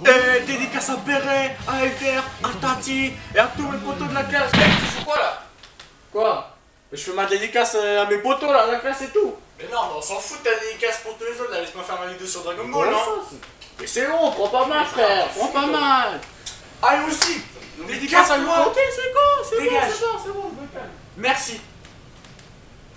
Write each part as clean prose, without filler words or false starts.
Dédicace à Perret, à Elder, à Tati et à tous mes potos de la classe. Tu fais quoi là? Quoi? Je fais ma dédicace à mes potos là, la classe et tout. Mais non, on s'en fout de ta dédicace pour tous les autres là, laisse-moi faire ma vidéo sur Dragon Ball, non? Mais c'est bon, prends pas mal frère, prends pas mal. Allez aussi, dédicace à moi. Ok, c'est bon, c'est bon, je me calme. Merci.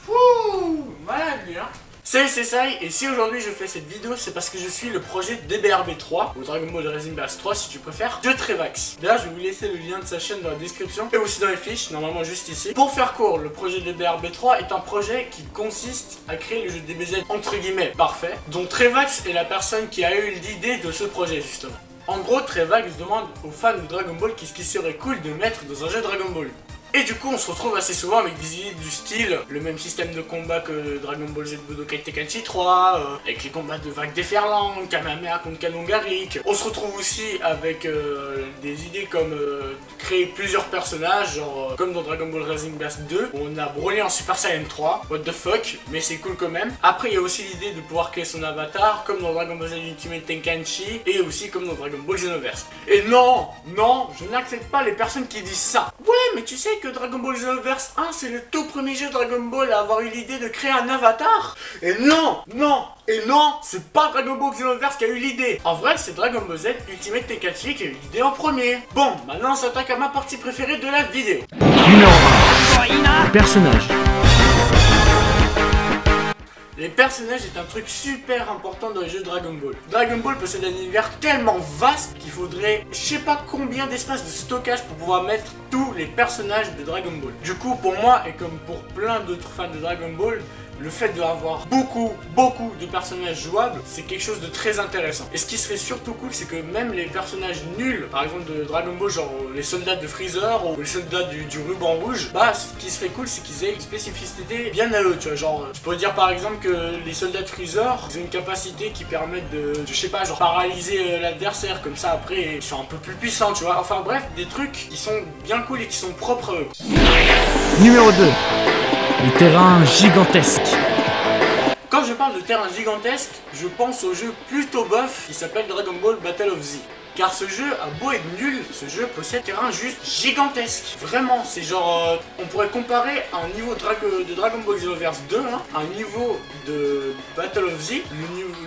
Fouh, malade lui hein. Salut, c'est Sai, et si aujourd'hui je fais cette vidéo, c'est parce que je suis le projet DBRB3, ou Dragon Ball Rising Blast 3 si tu préfères, de Trevax. D'ailleurs, je vais vous laisser le lien de sa chaîne dans la description, et aussi dans les fiches, normalement juste ici. Pour faire court, le projet DBRB3 est un projet qui consiste à créer le jeu DBZ entre guillemets parfait, dont Trevax est la personne qui a eu l'idée de ce projet justement. En gros, Trevax demande aux fans de Dragon Ball qu'est-ce qui serait cool de mettre dans un jeu Dragon Ball. Et du coup on se retrouve assez souvent avec des idées du style le même système de combat que Dragon Ball Z Budokai Tenkaichi 3, avec les combats de vagues déferlantes, Kamehameha contre Canon Garrick. On se retrouve aussi avec des idées comme créer plusieurs personnages, genre comme dans Dragon Ball Rising Blast 2 où on a Broly en Super Saiyan 3, what the fuck, mais c'est cool quand même. Après il y a aussi l'idée de pouvoir créer son avatar comme dans Dragon Ball Z Ultimate Tenkaichi et aussi comme dans Dragon Ball Xenoverse. Et non, je n'accepte pas les personnes qui disent ça. Ouais, mais tu sais que Dragon Ball Xenoverse 1 c'est le tout premier jeu Dragon Ball à avoir eu l'idée de créer un avatar. Et non, c'est pas Dragon Ball Xenoverse qui a eu l'idée. En vrai c'est Dragon Ball Z Ultimate Tenkaichi qui a eu l'idée en premier. Bon, maintenant on s'attaque à ma partie préférée de la vidéo. Numéro 1. Les personnages. Les personnages est un truc super important dans les jeux Dragon Ball. Dragon Ball possède un univers tellement vaste qu'il faudrait je sais pas combien d'espace de stockage pour pouvoir mettre tous les personnages de Dragon Ball. Du coup pour moi et comme pour plein d'autres fans de Dragon Ball, le fait d'avoir beaucoup de personnages jouables, c'est quelque chose de très intéressant. Et ce qui serait surtout cool, c'est que même les personnages nuls, par exemple de Dragon Ball, genre les soldats de Freezer ou les soldats du ruban rouge, bah ce qui serait cool, c'est qu'ils aient une spécificité bien à eux, tu vois. Genre, je pourrais dire par exemple que les soldats de Freezer, ils ont une capacité qui permet de, je sais pas, genre paralyser l'adversaire, comme ça après, ils sont un peu plus puissants, tu vois. Enfin bref, des trucs qui sont bien cool et qui sont propres à eux. Numéro 2. Les terrains gigantesques. Quand je parle de terrain gigantesque, je pense au jeu plutôt bof qui s'appelle Dragon Ball Battle of Z. Car ce jeu a beau être nul, ce jeu possède un terrain juste gigantesque. Vraiment, c'est genre, on pourrait comparer un niveau de Dragon Ball Xenoverse 2, hein, un niveau de Battle of Z.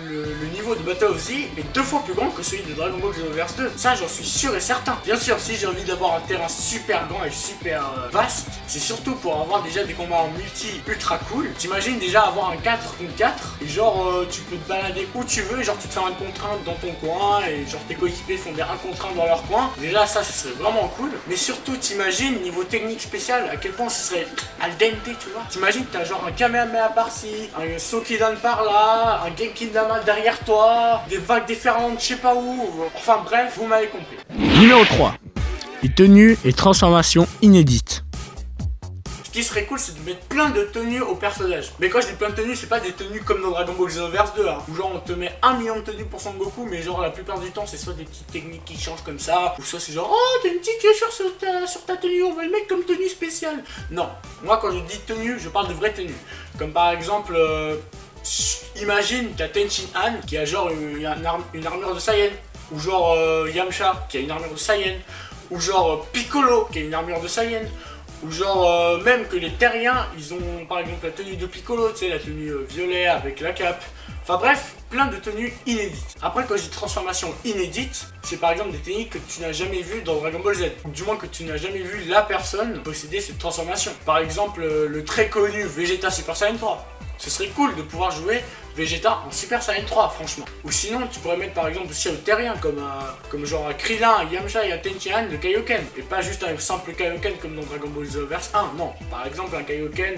Le niveau de Battle of Z est 2 fois plus grand que celui de Dragon Ball Xenoverse 2. Ça, j'en suis sûr et certain. Bien sûr, si j'ai envie d'avoir un terrain super grand et super vaste, c'est surtout pour avoir déjà des combats en multi ultra cool. T'imagines déjà avoir un 4 contre 4 et genre, tu peux te balader où tu veux et genre tu te fais un contre 1 dans ton coin et genre tes coéquipiers font des 1 contre 1 dans leur coin. Déjà ça serait vraiment cool. Mais surtout t'imagines niveau technique spécial à quel point ce serait al dente, tu vois. T'imagines que t'as genre un Kamehameha par-ci, un Sokidan par-là, un Genki Dama derrière toi, des vagues déferlantes je sais pas où. Enfin bref, vous m'avez compris. Numéro 3. Les tenues et transformations inédites. Ce qui serait cool, c'est de mettre plein de tenues aux personnages. Mais quand je dis plein de tenues, c'est pas des tenues comme dans Dragon Ball Xenoverse 2, hein, où genre on te met 1 million de tenues pour Son Goku, mais genre la plupart du temps, c'est soit des petites techniques qui changent comme ça, ou soit c'est genre oh, t'as une petite cachure sur ta tenue, on va le mettre comme tenue spéciale. Non, moi quand je dis tenue, je parle de vraies tenues. Comme par exemple, imagine t'as Tenshin Han qui a genre une armure de Saiyan, ou genre Yamcha qui a une armure de Saiyan, ou genre Piccolo qui a une armure de Saiyan. Ou genre même que les terriens, ils ont par exemple la tenue de Piccolo, tu sais, la tenue violet avec la cape. Enfin bref, plein de tenues inédites. Après quand je dis transformation inédite, c'est par exemple des techniques que tu n'as jamais vues dans Dragon Ball Z. Ou du moins que tu n'as jamais vu la personne posséder cette transformation. Par exemple le très connu Vegeta Super Saiyan 3. Ce serait cool de pouvoir jouer Vegeta en Super Saiyan 3, franchement. Ou sinon, tu pourrais mettre par exemple aussi un terrien comme genre un Krillin, un Yamcha et un Tenshinhan de Kaioken. Et pas juste un simple Kaioken comme dans Dragon Ball Xenoverse 1, non. Par exemple un Kaioken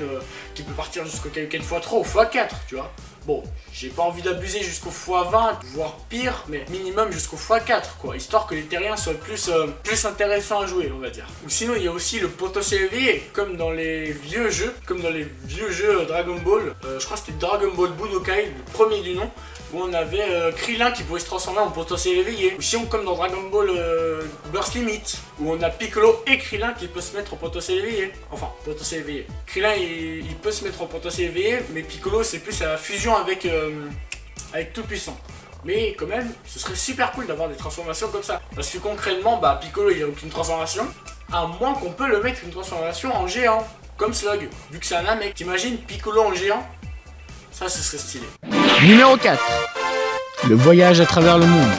qui peut partir jusqu'au Kaioken x3 ou x4, tu vois. Bon, j'ai pas envie d'abuser jusqu'au x20, voire pire, mais minimum jusqu'au x4, quoi, histoire que les terriens soient plus intéressants à jouer, on va dire. Ou sinon, il y a aussi le potentiel éveillé, comme dans les vieux jeux, Dragon Ball, je crois que c'était Dragon Ball Budokai, le premier du nom, où on avait Krillin qui pouvait se transformer en potentiel éveillé. Ou sinon, comme dans Dragon Ball Burst Limit, où on a Piccolo et Krillin qui peut se mettre en potentiel éveillé. Enfin, potentiel éveillé. Krillin, il peut se mettre en potentiel éveillé, mais Piccolo, c'est plus à la fusion avec Tout-Puissant. Mais quand même, ce serait super cool d'avoir des transformations comme ça. Parce que concrètement, bah Piccolo il a aucune transformation, à moins qu'on peut le mettre une transformation en géant, comme Slug, vu que c'est un Namek. T'imagines Piccolo en géant? Ça, ce serait stylé. Numéro 4. Le voyage à travers le monde.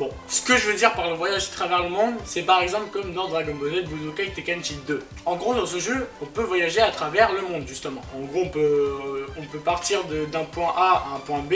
Bon, ce que je veux dire par le voyage à travers le monde, c'est par exemple comme dans Dragon Ball Z Budokai Tenkaichi 2. En gros, dans ce jeu, on peut voyager à travers le monde, justement. En gros, on peut partir d'un point A à un point B,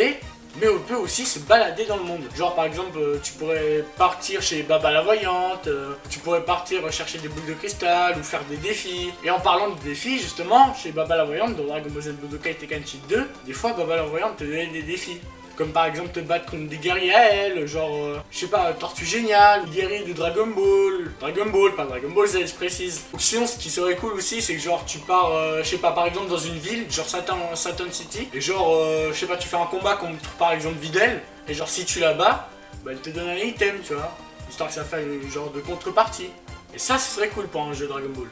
mais on peut aussi se balader dans le monde. Genre par exemple, tu pourrais partir chez Baba la Voyante, tu pourrais partir chercher des boules de cristal ou faire des défis. Et en parlant de défis, justement, chez Baba la Voyante, dans Dragon Ball Z Budokai Tenkaichi 2, des fois Baba la Voyante te donnait des défis. Comme par exemple te battre contre des guerriers à elle, genre, je sais pas, Tortue Géniale, ou guerrier de Dragon Ball. Dragon Ball, pas Dragon Ball Z, je précise. Ou sinon, ce qui serait cool aussi, c'est que genre, tu pars, je sais pas, par exemple dans une ville, genre Saturn City, et genre, je sais pas, tu fais un combat contre par exemple Videl, et genre, si tu la bats, bah, elle te donne un item, tu vois, histoire que ça fasse genre de contrepartie. Et ça, ce serait cool pour un jeu Dragon Ball.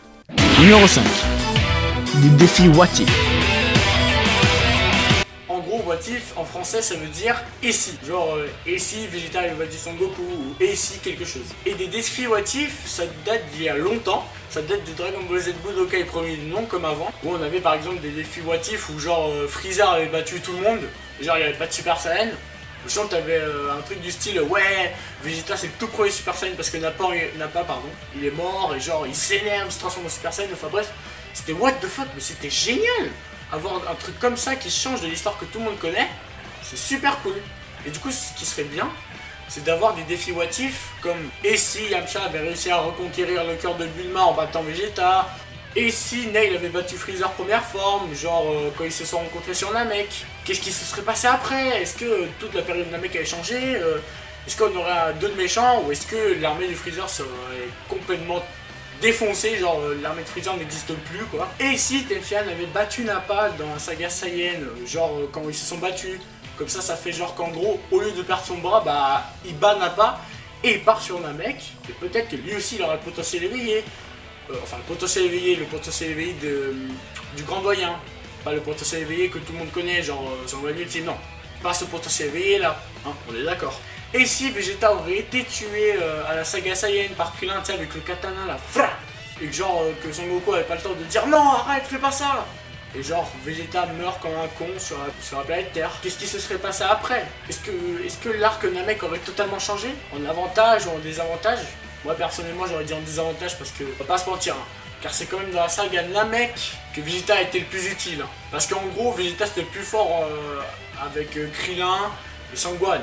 Numéro 5. Des défis What If. En gros, what if en français ça veut dire et si. Genre et si Vegeta avait battu Son Goku ou et si quelque chose. Et des défis what if ça date d'il y a longtemps. Ça date de Dragon Ball Z Budokai premier du nom comme avant. Où on avait par exemple des défis what if où genre Freezer avait battu tout le monde. Et genre il n'y avait pas de Super Saiyan. Ou sinon t'avais un truc du style ouais Vegeta c'est le tout premier Super Saiyan parce que Nappa pardon, il est mort et genre il s'énerve, il se transforme en Super Saiyan. Enfin bref, c'était what the fuck mais c'était génial. Avoir un truc comme ça qui change de l'histoire que tout le monde connaît, c'est super cool. Et du coup, ce qui serait bien, c'est d'avoir des défis what if, comme et si Yamcha avait réussi à reconquérir le cœur de Bulma en battant Vegeta, et si Nail avait battu Freezer première forme, genre quand ils se sont rencontrés sur Namek, qu'est-ce qui se serait passé après? Est-ce que toute la période Namek avait changé? Est-ce qu'on aurait deux de méchants, ou est-ce que l'armée du Freezer serait complètement défoncé, genre l'armée de Freezer n'existe plus quoi. Et si Tenshinhan avait battu Nappa dans la saga Saiyan, genre quand ils se sont battus, comme ça fait genre qu'en gros, au lieu de perdre son bras, bah il bat Nappa et il part sur Namek, et peut-être que lui aussi il aura le potentiel éveillé. Enfin le potentiel éveillé du grand doyen. Pas le potentiel éveillé que tout le monde connaît, genre son Goku ultime, non. Pas ce potentiel éveillé là, hein, on est d'accord. Et si Vegeta aurait été tué à la saga Saiyan par Krillin, tu sais, avec le katana là, et que genre que Son Goku avait pas le temps de dire non, arrête, fais pas ça. Et genre Vegeta meurt comme un con sur la planète Terre. Qu'est-ce qui se serait passé après? Est-ce que l'arc Namek aurait totalement changé? En avantage ou en désavantage? Moi personnellement j'aurais dit en désavantage parce que, on va pas se mentir, hein, car c'est quand même dans la saga Namek que Vegeta a été le plus utile. Hein. Parce qu'en gros Vegeta c'était le plus fort avec Krillin et Sangohan.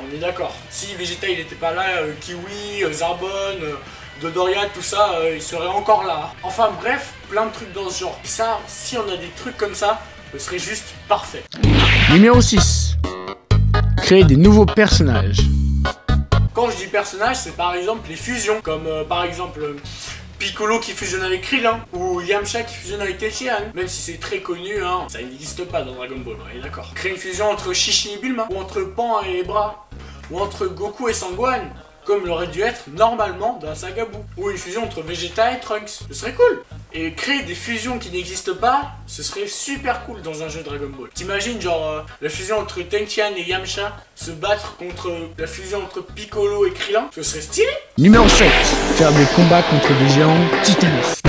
On est d'accord. Si Vegeta il était pas là, Kiwi, Zarbon, Dodoria, tout ça, il serait encore là. Enfin bref, plein de trucs dans ce genre. Et ça, si on a des trucs comme ça, ce serait juste parfait. Numéro 6. Créer des nouveaux personnages. Quand je dis personnages, c'est par exemple les fusions. Comme par exemple Piccolo qui fusionne avec Krillin, ou Yamcha qui fusionne avec Tenshinhan. Même si c'est très connu, hein, ça n'existe pas dans Dragon Ball, on est d'accord. Créer une fusion entre Chi-Chi et Bulma, ou entre Pan et Bra, ou entre Goku et Sangohan, comme l'aurait dû être normalement dans la saga Buu. Ou une fusion entre Vegeta et Trunks, ce serait cool. Et créer des fusions qui n'existent pas, ce serait super cool dans un jeu Dragon Ball. T'imagines genre la fusion entre Tenshinhan et Yamcha se battre contre la fusion entre Piccolo et Krillin, ce serait stylé. Numéro 7. Faire des combats contre des géants titanesques.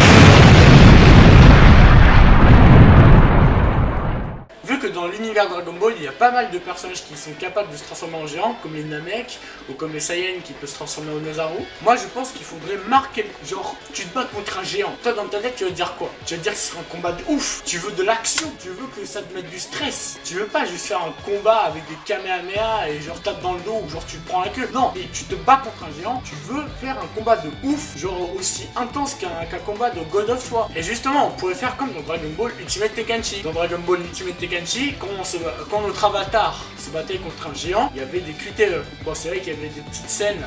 Vu que dans l'univers Dragon Ball, il y a pas mal de personnages qui sont capables de se transformer en géants, comme les Namek, ou comme les Saiyans qui peuvent se transformer en Ozaru, moi je pense qu'il faudrait marquer, genre, tu te bats contre un géant. Toi dans ta tête, tu vas te dire quoi? Tu vas te dire que ce sera un combat de ouf, tu veux de l'action, tu veux que ça te mette du stress. Tu veux pas juste faire un combat avec des Kamehameha et genre tape dans le dos ou genre tu te prends la queue. Non, et tu te bats contre un géant, tu veux faire un combat de ouf, genre aussi intense qu'un combat de God of War. Et justement, on pourrait faire comme dans Dragon Ball Ultimate Tenkaichi. Dans Dragon Ball Ultimate Tenkaichi, quand notre avatar se battait contre un géant, il y avait des QTE. Bon, c'est vrai qu'il y avait des petites scènes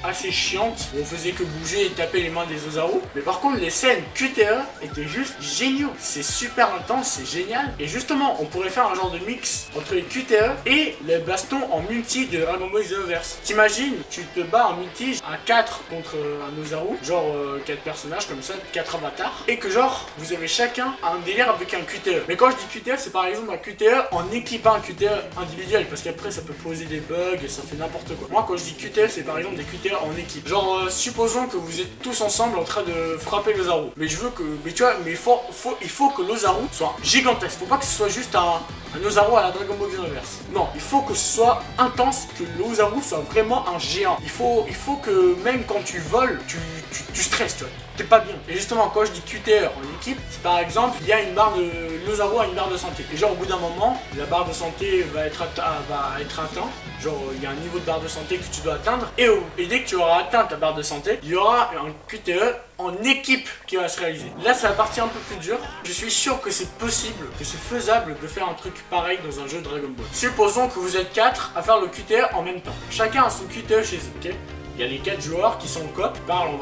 assez chiantes où on faisait que bouger et taper les mains des Ozaru. Mais par contre, les scènes QTE étaient juste géniaux. C'est super intense, c'est génial. Et justement, on pourrait faire un genre de mix entre les QTE et les bastons en multi de Dragon Ball Xenoverse. T'imagines, tu te bats en multi à 4 contre un Ozaru, genre 4 personnages comme ça, 4 avatars, et que genre, vous avez chacun un délire avec un QTE. Mais quand je dis QTE, c'est par exemple un QTE en équipe, un QTE individuel, parce qu'après ça peut poser des bugs et ça fait n'importe quoi. Moi quand je dis QTE, c'est par exemple des QTE en équipe. Genre supposons que vous êtes tous ensemble en train de frapper l'Ozaru. Mais je veux que, mais tu vois, mais il faut que l'Ozaru soit gigantesque. Faut pas que ce soit juste un Ozaru à la Dragon Ball Xenoverse. Non, il faut que ce soit intense, que l'Ozaru soit vraiment un géant. Il faut que même quand tu voles, tu stresses, tu vois. T'es pas bien. Et justement, quand je dis QTE en équipe, c'est par exemple, il y a une barre de. L'Ozaru a une barre de santé. Et genre, au bout d'un moment, la barre de santé va être atteinte. Genre, il y a un niveau de barre de santé que tu dois atteindre. Et dès que tu auras atteint ta barre de santé, il y aura un QTE en équipe qui va se réaliser. Là, c'est la partie un peu plus dure. Je suis sûr que c'est possible, que c'est faisable de faire un truc pareil dans un jeu Dragon Ball. Supposons que vous êtes 4 à faire le QTE en même temps. Chacun a son QTE chez eux, ok? Il y a les 4 joueurs qui sont en coop, qui parlent en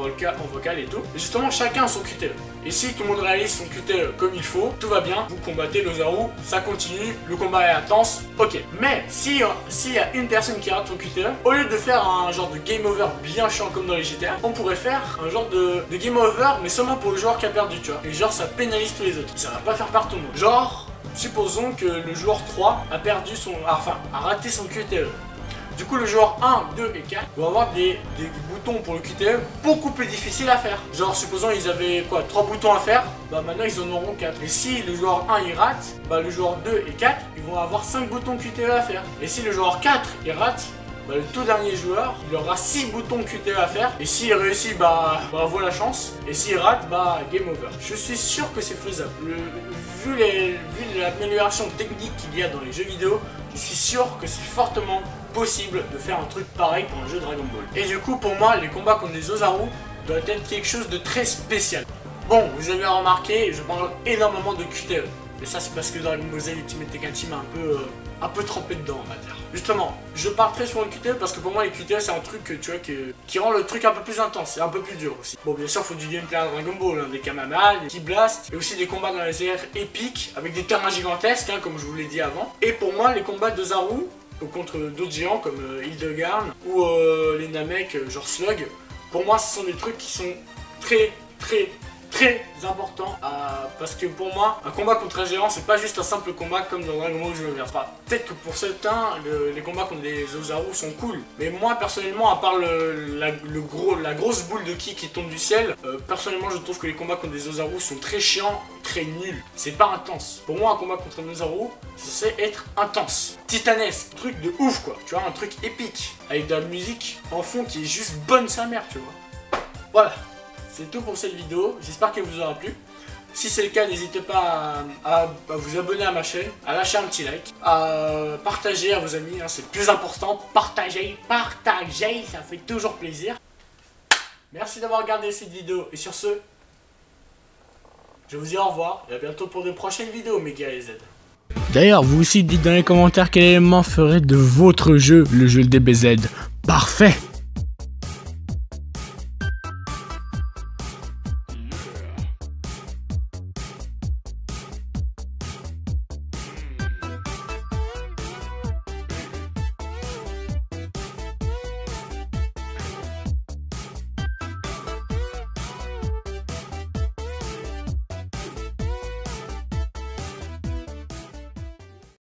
vocal et tout. Et justement, chacun a son QTE. Et si tout le monde réalise son QTE comme il faut, tout va bien. Vous combattez l'Ozaru, ça continue, le combat est intense, ok. Mais s'il y a une personne qui rate son QTE, au lieu de faire un genre de game over bien chiant comme dans les GTA, on pourrait faire un genre de game over, mais seulement pour le joueur qui a perdu, tu vois. Et genre, ça pénalise tous les autres. Ça va pas faire par tout le monde. Genre, supposons que le joueur 3 a perdu son... Enfin, a raté son QTE. Du coup, le joueur 1, 2 et 4 vont avoir des boutons pour le QTE beaucoup plus difficiles à faire. Genre, supposons ils avaient quoi, 3 boutons à faire, bah maintenant ils en auront 4. Et si le joueur 1 il rate, bah le joueur 2 et 4 ils vont avoir 5 boutons QTE à faire. Et si le joueur 4 il rate, bah le tout dernier joueur il aura 6 boutons QTE à faire. Et s'il réussit, bah bravo la chance. Et s'il rate, bah game over. Je suis sûr que c'est faisable. Vu l'amélioration technique qu'il y a dans les jeux vidéo, je suis sûr que c'est fortement possible de faire un truc pareil pour un jeu Dragon Ball. Et du coup, pour moi, les combats contre les Ozaru doivent être quelque chose de très spécial. Bon, vous avez remarqué, je parle énormément de QTE. Mais ça, c'est parce que Dragon Ball Z Ultimate Tekken Team a un peu trempé dedans, on va dire. Justement, je parle très souvent de QTE parce que pour moi, les QTE, c'est un truc que, tu vois, qui rend le truc un peu plus intense et un peu plus dur aussi. Bon, bien sûr, il faut du gameplay à Dragon Ball, hein, des Kamehameha, des Ki Blast, et aussi des combats dans les airs épiques avec des terrains gigantesques, hein, comme je vous l'ai dit avant. Et pour moi, les combats de Zaru contre d'autres géants comme Hildegarn ou les Namek genre Slug, pour moi ce sont des trucs qui sont très important parce que pour moi un combat contre un géant c'est pas juste un simple combat comme dans Dragon Ball Xenoverse. Peut-être que pour certains les combats contre les Ozaru sont cool, mais moi personnellement, à part la grosse boule de ki qui tombe du ciel, personnellement je trouve que les combats contre les Ozaru sont très chiants, très nuls. C'est pas intense. Pour moi un combat contre un Ozaru c'est être intense, titanesque, truc de ouf quoi, tu vois, un truc épique avec de la musique en fond qui est juste bonne sa mère, tu vois. Voilà. C'est tout pour cette vidéo, j'espère qu'elle vous aura plu. Si c'est le cas, n'hésitez pas à vous abonner à ma chaîne, à lâcher un petit like, à partager à vos amis, hein, c'est le plus important. Partagez, ça fait toujours plaisir. Merci d'avoir regardé cette vidéo et sur ce, je vous dis au revoir et à bientôt pour de prochaines vidéos, Mega et Z. D'ailleurs, vous aussi dites dans les commentaires quel élément ferait de votre jeu le jeu DBZ. Parfait!